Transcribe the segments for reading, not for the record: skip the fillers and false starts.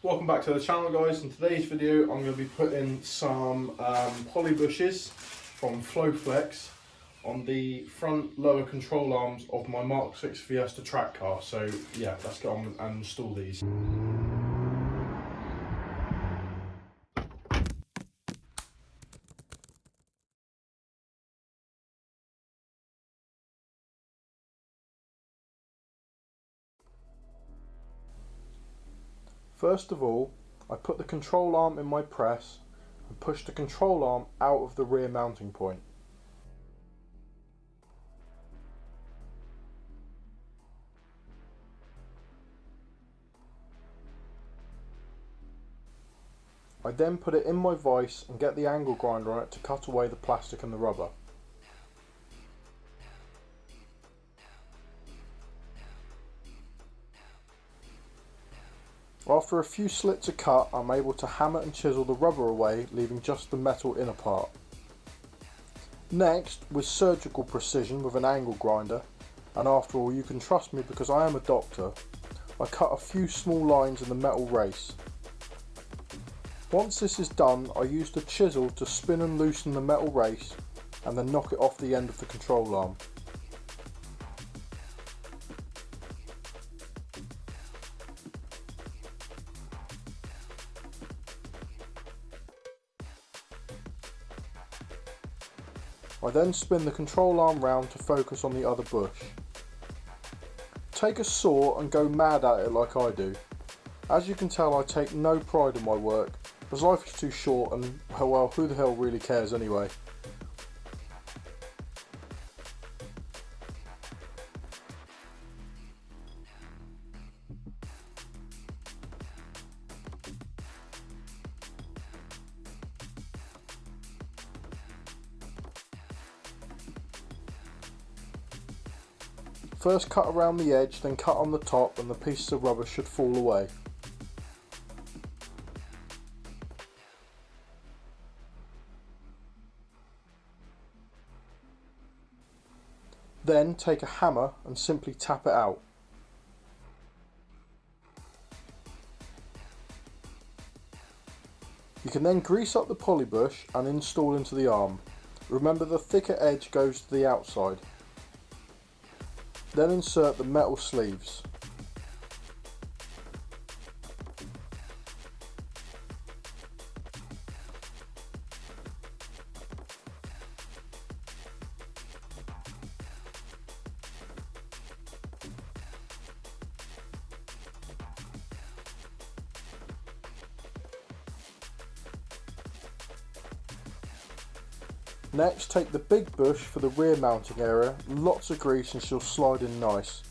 Welcome back to the channel, guys. In today's video I'm going to be putting some Polybushes from Flo Flex on the front lower control arms of my Mk6 Fiesta track car. So yeah, let's get on and install these. First of all, I put the control arm in my press and push the control arm out of the rear mounting point. I then put it in my vise and get the angle grinder on it to cut away the plastic and the rubber. After a few slits are cut, I'm able to hammer and chisel the rubber away, leaving just the metal inner part. Next, with surgical precision with an angle grinder, and after all you can trust me because I am a doctor, I cut a few small lines in the metal race. Once this is done, I use the chisel to spin and loosen the metal race and then knock it off the end of the control arm. I then spin the control arm round to focus on the other bush. Take a saw and go mad at it like I do. As you can tell, I take no pride in my work, as life is too short and, well, who the hell really cares anyway. First cut around the edge, then cut on the top, and the pieces of rubber should fall away. Then take a hammer and simply tap it out. You can then grease up the polybush and install into the arm. Remember, the thicker edge goes to the outside. Then insert the metal sleeves. Next, take the big bush for the rear mounting area, lots of grease and she'll slide in nice.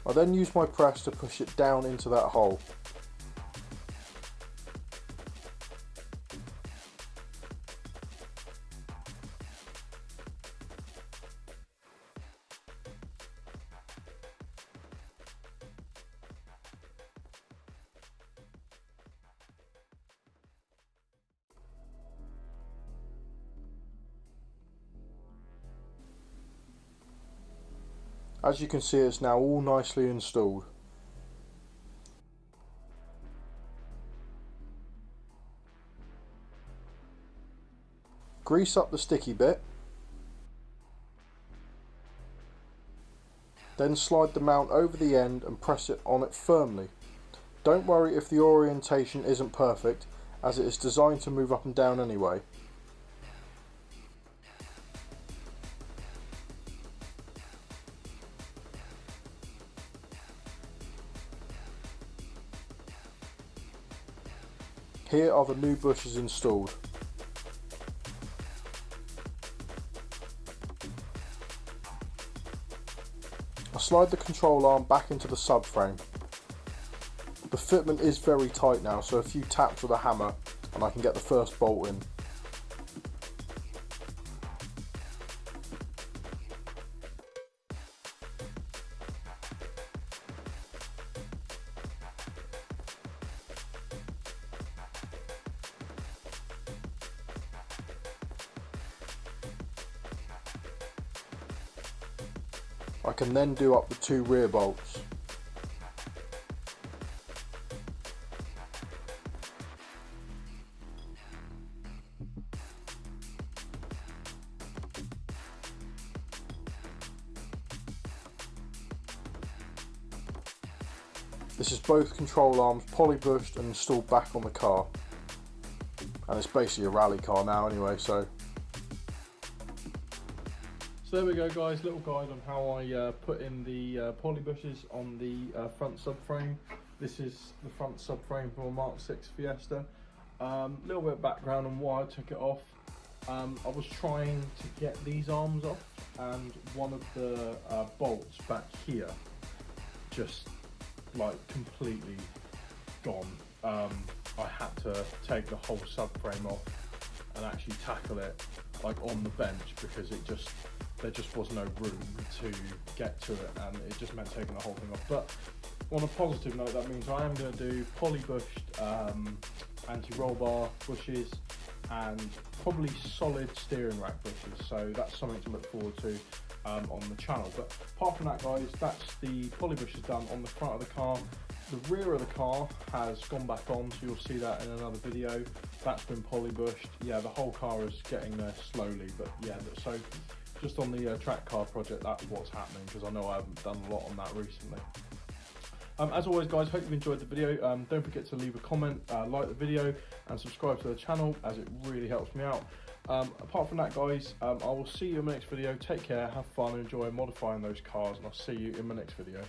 I then use my press to push it down into that hole. As you can see, it's now all nicely installed. Grease up the sticky bit. Then slide the mount over the end and press it on it firmly. Don't worry if the orientation isn't perfect, as it is designed to move up and down anyway. Here are the new bushes installed. I slide the control arm back into the subframe. The fitment is very tight now, so a few taps with a hammer and I can get the first bolt in. I can then do up the two rear bolts. This is both control arms polybushed and installed back on the car. And it's basically a rally car now anyway, so there we go guys, little guide on how I put in the polybushes on the front subframe. This is the front subframe for a Mk6 Fiesta. Little bit of background on why I took it off. I was trying to get these arms off, and one of the bolts back here just like completely gone. I had to take the whole subframe off and actually tackle it like on the bench, because there just was no room to get to it, and it just meant taking the whole thing off. But on a positive note, that means I am going to do polybushed anti-roll bar bushes and probably solid steering rack bushes, so that's something to look forward to on the channel. But apart from that guys, that's the polybushes done on the front of the car. The rear of the car has gone back on, so you'll see that in another video. That's been polybushed. Yeah, the whole car is getting there slowly, but yeah, so just on the track car project, that's what's happening, because I know I haven't done a lot on that recently. As always guys, hope you've enjoyed the video. Don't forget to leave a comment, like the video, and subscribe to the channel, as it really helps me out. Apart from that guys, I will see you in my next video. Take care, have fun, enjoy modifying those cars, and I'll see you in my next video.